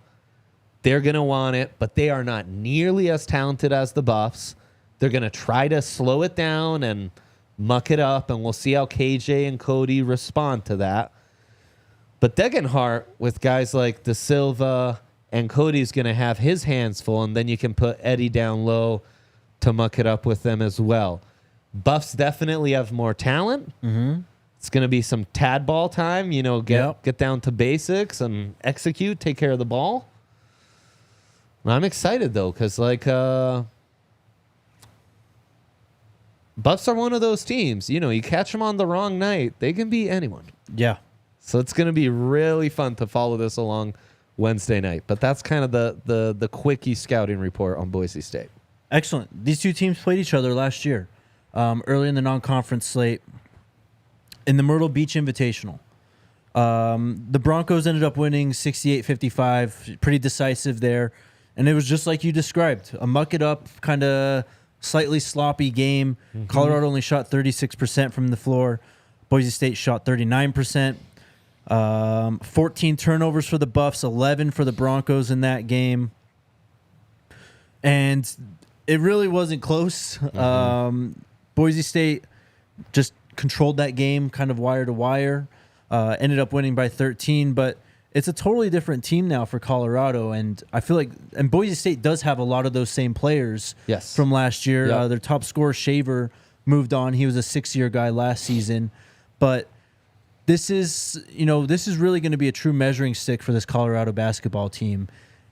They're going to want it, but they are not nearly as talented as the Buffs. They're going to try to slow it down and muck it up, and we'll see how KJ and Cody respond to that. But Degenhart, with guys like De Silva and Cody's going to have his hands full, and then you can put Eddie down low to muck it up with them as well. Buffs definitely have more talent. It's going to be some tad ball time, get down to basics and execute, take care of the ball. I'm excited, though, because, Buffs are one of those teams. You catch them on the wrong night, they can beat anyone. Yeah. So it's going to be really fun to follow this along Wednesday night. But that's kind of the quickie scouting report on Boise State. Excellent. These two teams played each other last year, early in the non-conference slate, in the Myrtle Beach Invitational. The Broncos ended up winning 68-55, pretty decisive there. And it was just like you described, a muck-it-up, kind of slightly sloppy game. Colorado only shot 36% from the floor. Boise State shot 39%. 14 turnovers for the Buffs, 11 for the Broncos in that game. And it really wasn't close. Boise State just controlled that game kind of wire to wire. Ended up winning by 13, but it's a totally different team now for Colorado. And I feel like, and Boise State does have a lot of those same players from last year. Yep. Their top scorer, Shaver, moved on. He was a 6-year guy last season. But this is really going to be a true measuring stick for this Colorado basketball team.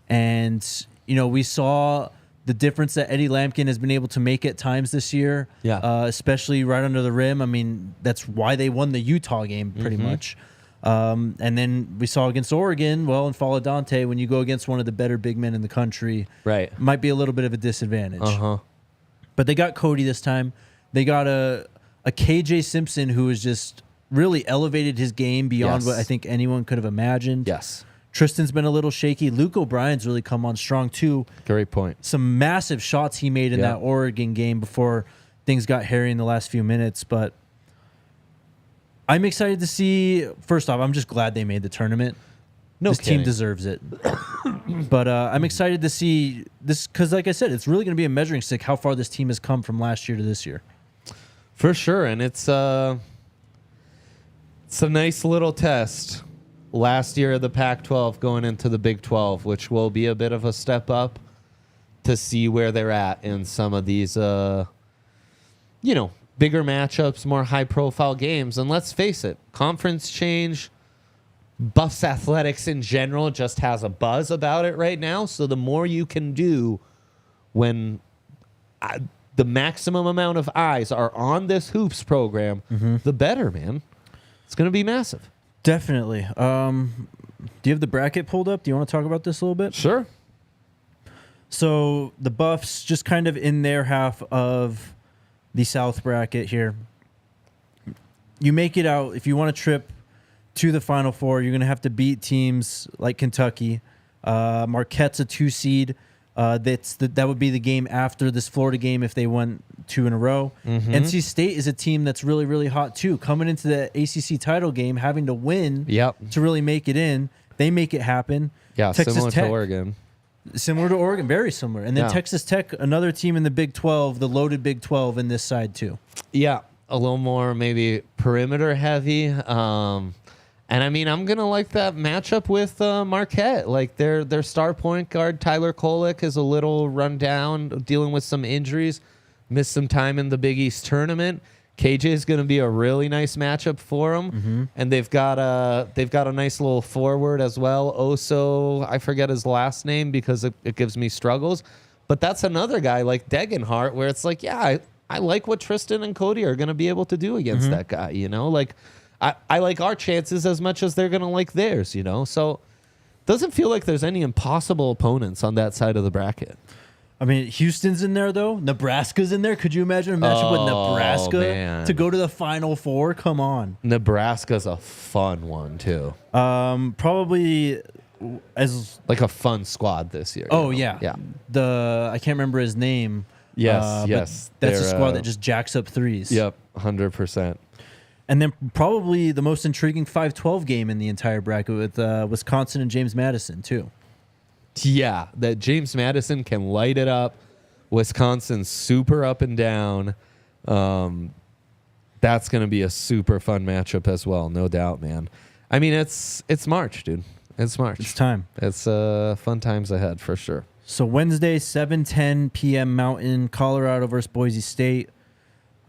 And, we saw the difference that Eddie Lampkin has been able to make at times this year, especially right under the rim. I mean, that's why they won the Utah game pretty much. And then we saw against Oregon, in Follow Dante, when you go against one of the better big men in the country, might be a little bit of a disadvantage. But they got Cody this time. They got a KJ Simpson who has just really elevated his game beyond what I think anyone could have imagined. Yes. Tristan's been a little shaky. Luke O'Brien's really come on strong too. Great point. Some massive shots he made in that Oregon game before things got hairy in the last few minutes. But I'm excited to see. First off, I'm just glad they made the tournament. This team deserves it. But I'm excited to see this because, like I said, it's really going to be a measuring stick how far this team has come from last year to this year. For sure, and it's a nice little test. Last year of the Pac-12 going into the Big 12, which will be a bit of a step up to see where they're at in some of these, bigger matchups, more high-profile games. And let's face it, conference change, Buffs athletics in general just has a buzz about it right now. So the more you can do when the maximum amount of eyes are on this hoops program, the better, man. It's going to be massive. Definitely. Do you have the bracket pulled up? Do you want to talk about this a little bit? Sure. So the Buffs just kind of in their half of the South bracket here. You make it out. If you want to trip to the Final Four, you're going to have to beat teams like Kentucky. Marquette's a 2 seed. That would be the game after this Florida game if they won 2 in a row. NC State is a team that's really, really hot too. Coming into the ACC title game, having to win to really make it in. They make it happen. Yeah, Texas similar Tech, to Oregon. Similar to Oregon, very similar. And then Texas Tech, another team in the Big 12, the loaded Big 12 in this side too. Yeah, a little more maybe perimeter heavy. And I mean, I'm gonna like that matchup with Marquette. Like their star point guard Tyler Kolek is a little run down, dealing with some injuries, missed some time in the Big East tournament. KJ is gonna be a really nice matchup for them, and they've got a nice little forward as well. Oso, I forget his last name because it gives me struggles, but that's another guy like Degenhart where it's like, I like what Tristan and Cody are gonna be able to do against that guy. Like. I like our chances as much as they're going to like theirs, So doesn't feel like there's any impossible opponents on that side of the bracket. I mean, Houston's in there, though. Nebraska's in there. Could you imagine a matchup with Nebraska to go to the Final Four? Come on. Nebraska's a fun one, too. Probably as... like a fun squad this year. Oh, yeah. I can't remember his name. Yes. That's a squad that just jacks up threes. Yep, 100%. And then probably the most intriguing 5-12 game in the entire bracket with Wisconsin and James Madison, too. Yeah, that James Madison can light it up. Wisconsin's super up and down. That's going to be a super fun matchup as well, no doubt, man. I mean, it's March, dude. It's March. It's time. It's fun times ahead for sure. So Wednesday, 7:10 p.m. Mountain, Colorado versus Boise State.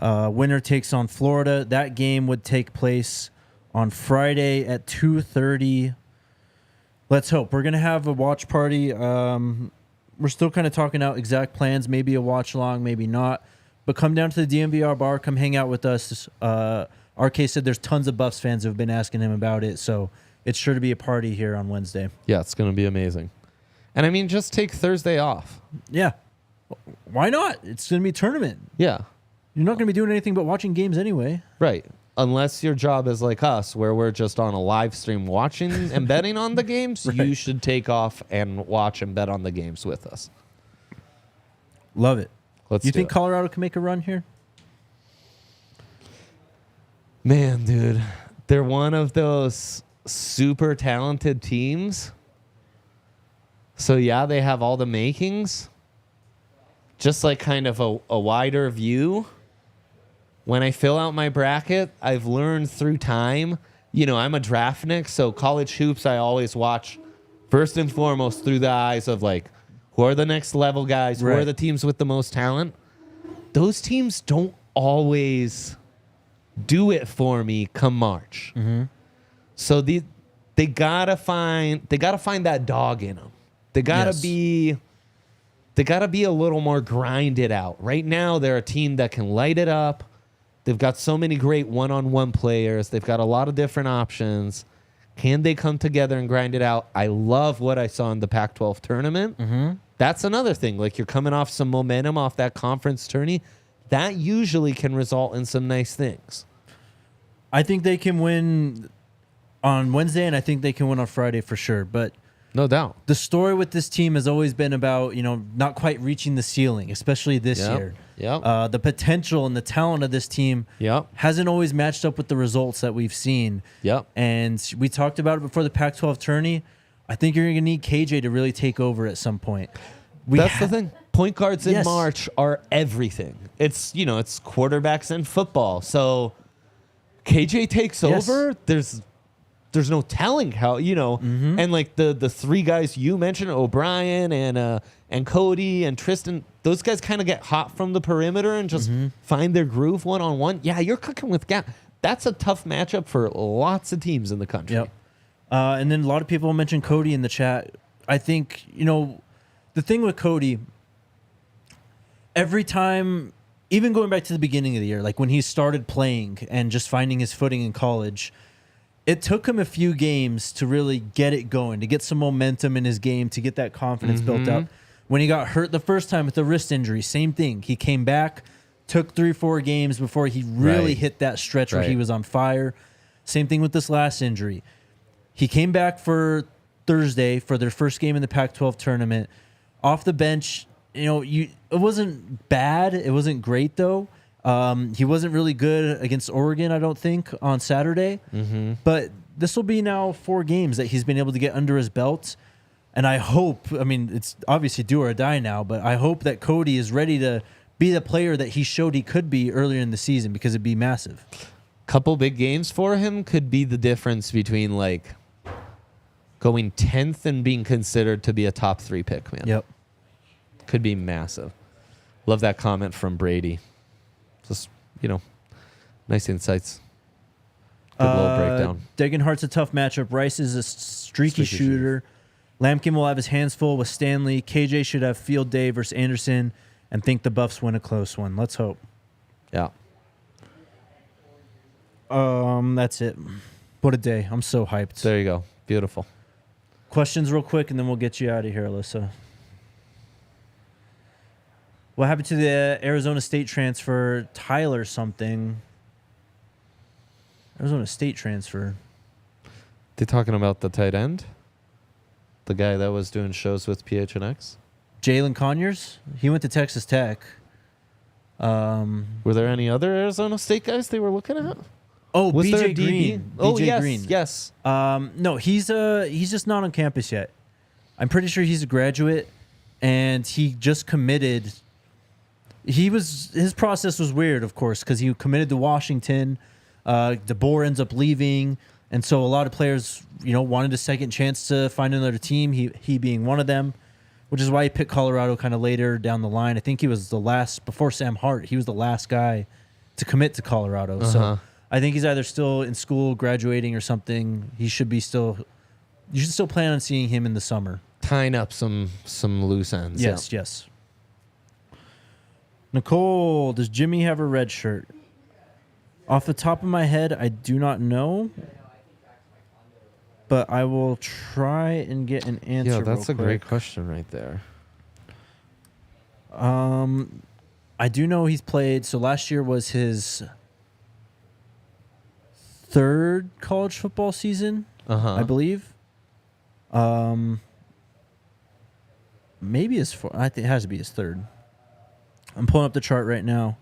Winner takes on Florida. That game would take place on Friday at 2:30. Let's hope. We're going to have a watch party. We're still kind of talking out exact plans, maybe a watch along, maybe not. But come down to the DNVR bar, come hang out with us. RK said there's tons of Buffs fans who have been asking him about it, so it's sure to be a party here on Wednesday. Yeah, it's going to be amazing. And I mean, just take Thursday off. Yeah. Why not? It's going to be a tournament. Yeah. You're not going to be doing anything but watching games anyway. Right. Unless your job is like us, where we're just on a live stream watching and betting on the games, you should take off and watch and bet on the games with us. Love it. You think Colorado can make a run here? Man, dude. They're one of those super talented teams. So, yeah, they have all the makings. Just like kind of a wider view. When I fill out my bracket, I've learned through time, I'm a draftnik, so college hoops I always watch first and foremost through the eyes of like, who are the next level guys? Right. Who are the teams with the most talent? Those teams don't always do it for me come March. So they gotta find that dog in them. They gotta be They got to be a little more grinded out. Right now, they're a team that can light it up. They've got so many great one-on-one players. They've got a lot of different options. Can they come together and grind it out? I love what I saw in the Pac-12 tournament. Mm-hmm. That's another thing. Like, you're coming off some momentum off that conference tourney. That usually can result in some nice things. I think they can win on Wednesday, and I think they can win on Friday for sure. But no doubt, the story with this team has always been about, not quite reaching the ceiling, especially this year. Yep. The potential and the talent of this team hasn't always matched up with the results that we've seen. Yep. And we talked about it before the Pac-12 tourney. I think you're going to need KJ to really take over at some point. That's the thing. Point guards in March are everything. It's, it's quarterbacks in football. So KJ takes over. There's no telling how, and like the three guys you mentioned, O'Brien and Cody and Tristan, those guys kind of get hot from the perimeter and just find their groove one-on-one. Yeah, you're cooking with gap. That's a tough matchup for lots of teams in the country. Yep. And then a lot of people mentioned Cody in the chat. I think, the thing with Cody, every time, even going back to the beginning of the year, like when he started playing and just finding his footing in college, it took him a few games to really get it going, to get some momentum in his game, to get that confidence built up. When he got hurt the first time with the wrist injury, same thing. He came back, took 3-4 games before he really hit that stretch where he was on fire. Same thing with this last injury. He came back for Thursday for their first game in the Pac-12 tournament. Off the bench, it wasn't bad. It wasn't great, though. He wasn't really good against Oregon, I don't think, on Saturday. But this will be now 4 games that he's been able to get under his belt. And I hope, it's obviously do or die now, but I hope that Cody is ready to be the player that he showed he could be earlier in the season, because it'd be massive. Couple big games for him could be the difference between, like, going 10th and being considered to be a top 3 pick, man. Yep. Could be massive. Love that comment from Brady. Just, nice insights. Good little breakdown. Degenhardt's a tough matchup. Rice is a streaky shooter. Lampkin will have his hands full with Stanley. KJ should have field day versus Anderson, and think the Buffs win a close one. Let's hope. Yeah. That's it. What a day. I'm so hyped. There you go. Beautiful. Questions real quick, and then we'll get you out of here, Alyssa. What happened to the Arizona State transfer, Tyler something? Arizona State transfer. They talking about the tight end? The guy that was doing shows with PHNX? Jalen Conyers? He went to Texas Tech. Were there any other Arizona State guys they were looking at? Oh, was there BJ a Green. Oh, BJ yes, Green. yes. No, he's just not on campus yet. I'm pretty sure he's a graduate, and he just committed. His process was weird, of course, because he committed to Washington. DeBoer ends up leaving, and so a lot of players, wanted a second chance to find another team. He being one of them, which is why he picked Colorado kind of later down the line. I think he was the last before Sam Hart. He was the last guy to commit to Colorado. So I think he's either still in school, graduating, or something. He should be still. You should still plan on seeing him in the summer. Tying up some loose ends. Yes, yes. Nicole, does Jimmy have a red shirt? Off the top of my head, I do not know. But I will try and get an answer. Yeah, that's real a great quick. question right there. I do know he's played. So last year was his 3rd college football season, I believe. Maybe his 4th. I think it has to be his 3rd. I'm pulling up the chart right now.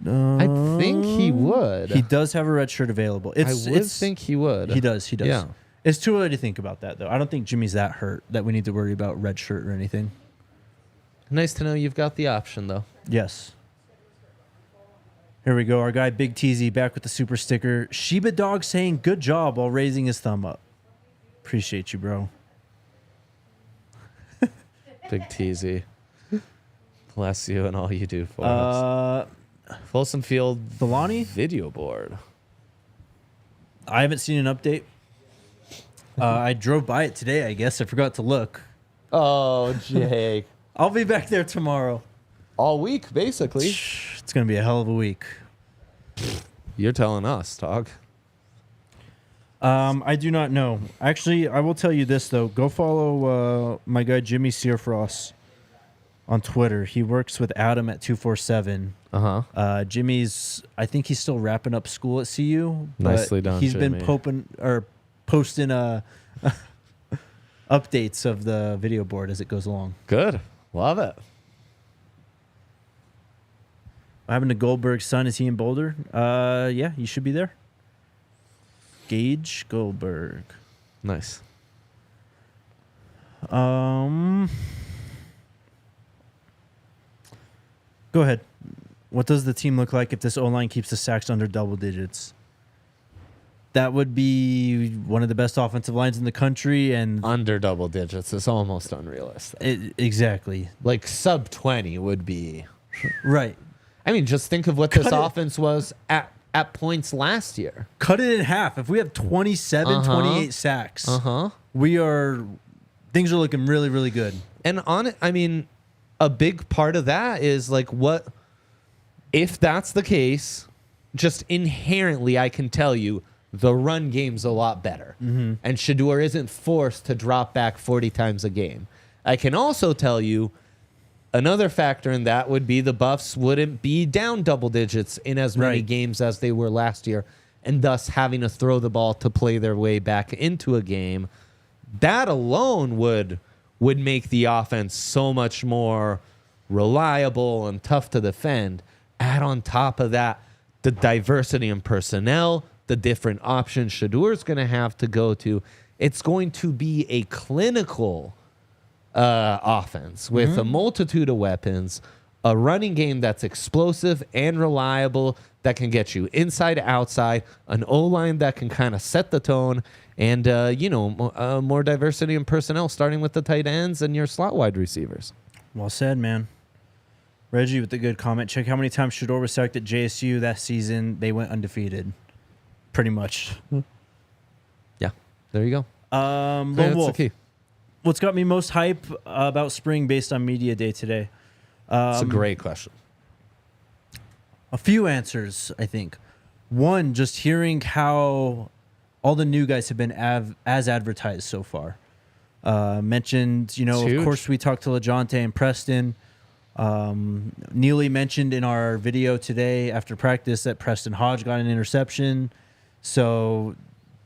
I think he would. He does have a red shirt available. I would think he would. He does. Yeah. It's too early to think about that, though. I don't think Jimmy's that hurt that we need to worry about red shirt or anything. Nice to know you've got the option, though. Yes. Here we go. Our guy Big TZ back with the super sticker. Sheba Dog saying good job while raising his thumb up. Appreciate you, bro. Big TZ. Bless you and all you do for us. Folsom Field Villani? video board. I haven't seen an update. I drove by it today, I guess. I forgot to look. Oh, Jake. I'll be back there tomorrow. All week, basically. It's going to be a hell of a week. You're telling us, dog. I do not know. Actually, I will tell you this, though. Go follow my guy Jimmy Searfrost on Twitter. He works with Adam at 247. Jimmy's, I think he's still wrapping up school at CU. Nicely done, He's Jimmy. been posting updates of the video board as it goes along. Good. Love it. What happened to Goldberg's son? Is he in Boulder? Yeah, he should be there. Gage Goldberg. Nice. Go ahead. What does the team look like if this O-line keeps the sacks under double digits? That would be one of the best offensive lines in the country, and Under double digits is almost unrealistic. Exactly. Like sub 20 would be. Right. I mean, just think of what this Cut it. offense was at points last year. Cut it in half. If we have 27, 28 sacks, things are looking really, really good. And I mean, a big part of that is like if that's the case, just inherently, I can tell you the run game's a lot better. And Shedeur isn't forced to drop back 40 times a game. I can also tell you another factor in that would be the Buffs wouldn't be down double digits in as many games as they were last year, and thus having to throw the ball to play their way back into a game. That alone would make the offense so much more reliable and tough to defend. Add on top of that the diversity in personnel, the different options Shedeur's going to have to go to. It's going to be a clinical offense with a multitude of weapons, a running game that's explosive and reliable that can get you inside, outside, an O-line that can kind of set the tone, and more diversity in personnel, starting with the tight ends and your slot wide receivers. Well said, man. Reggie with the good comment. Check how many times Shedeur was sacked at JSU that season. They went undefeated. Pretty much. Yeah, there you go. Lone That's Wolf. the key. What's got me most hype about spring based on media day today? It's a great question. A few answers, I think. One, just hearing how all the new guys have been as advertised so far. Mentioned, of course, we talked to LaJohntay and Preston. Neely mentioned in our video today after practice that Preston Hodge got an interception. So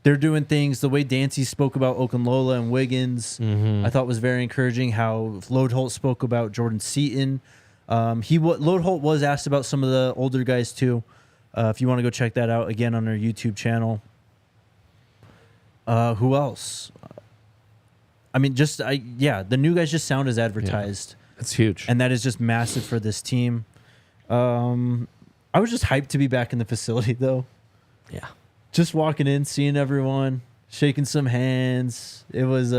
they're doing things. The way Dancy spoke about Okunlola and Wiggins, I thought was very encouraging. How Loadholt spoke about Jordan Seaton. Loadholt was asked about some of the older guys too. If you want to go check that out again on our YouTube channel. Who else? I mean, the new guys just sound as advertised. Yeah. It's huge, and that is just massive for this team. I was just hyped to be back in the facility though. Yeah. Just walking in, seeing everyone, shaking some hands. It was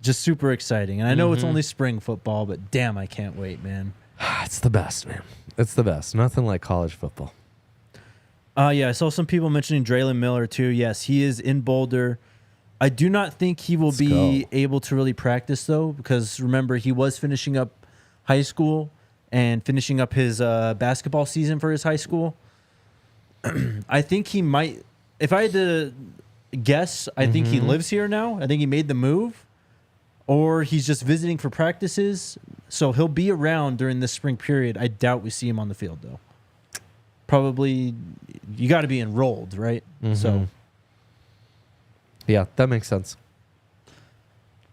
just super exciting. And I know it's only spring football, but damn, I can't wait, man. It's the best, man. It's the best. Nothing like college football. Yeah, I saw some people mentioning Omarion Miller too. Yes, he is in Boulder. I do not think he will be able to really practice though, because remember, he was finishing up high school and finishing up his basketball season for his high school. I think he might, if I had to guess, I think he lives here now. I think he made the move, or he's just visiting for practices. So he'll be around during this spring period. I doubt we see him on the field though. Probably, you got to be enrolled, right? So, yeah, that makes sense.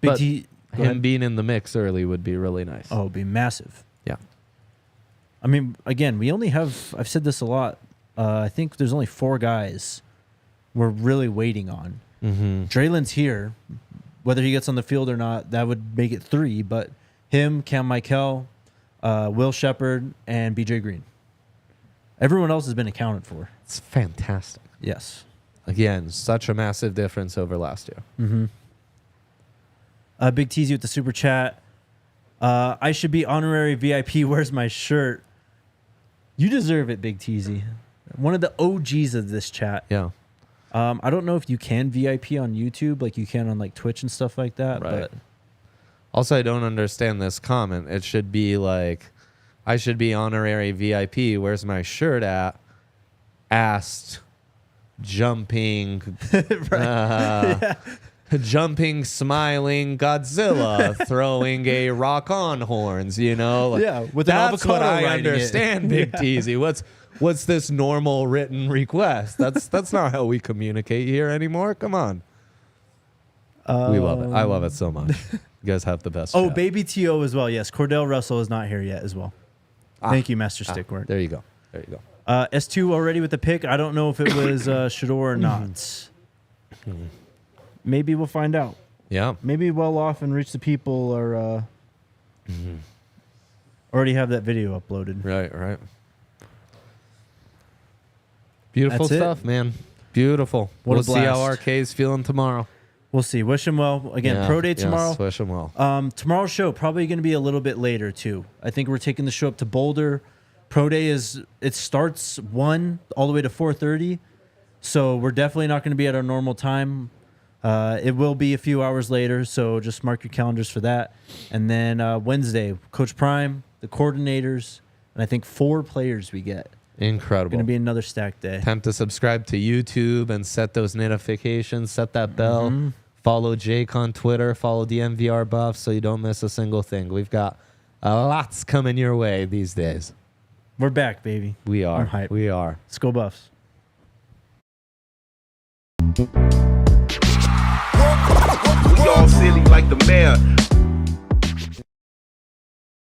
Big But T, him being in the mix early would be really nice. Oh, it'd be massive. Yeah. I mean, again, we only have, I've said this a lot. I think there's only 4 guys we're really waiting on. Draylen's here. Whether he gets on the field or not, that would make it 3. But him, Cam Michael, Will Shepard, and BJ Green. Everyone else has been accounted for. It's fantastic. Yes. Again, such a massive difference over last year. Big Teasy with the super chat. I should be honorary VIP. Where's my shirt? You deserve it, Big Teasy. One of the OGs of this chat. Yeah. I don't know if you can VIP on YouTube like you can on like Twitch and stuff like that, Right. but Also, I don't understand this comment. It should be like, I should be honorary VIP. Where's my shirt at? Asked, jumping, jumping, smiling Godzilla, throwing a rock on horns. You know, like, with an that's what avocado I riding it. understand. Big Teasy. What's this normal written request? That's not how we communicate here anymore. Come on. We love it. I love it so much. You guys have the best. Oh, chat. Baby T.O. as well. Yes, Cordell Russell is not here yet as well. Thank you, Master Stickwork. There you go. There you go. S2 already with the pick. I don't know if it was Shedeur or not. Maybe we'll find out. Yeah. Maybe Well Off and Reach the People are already have that video uploaded. Right. Beautiful That's it. stuff, man. Beautiful. What a We'll see how blast. RK's feeling tomorrow. We'll see. Wish him well. Again, Yeah, pro day yes, tomorrow. wish him well. Tomorrow's show probably going to be a little bit later too. I think we're taking the show up to Boulder. Pro day it starts 1 all the way to 4:30, so we're definitely not going to be at our normal time. It will be a few hours later, so just mark your calendars for that. And then Wednesday, Coach Prime, the coordinators, and I think 4 players we get. Incredible. Going to be another stacked day. Time to subscribe to YouTube and set those notifications. Set that bell. Follow Jake on Twitter. Follow DNVR Buffs so you don't miss a single thing. We've got lots coming your way these days. We're back, baby. We I'm are. hyped. We are. Let's go Buffs. We all silly like the mayor.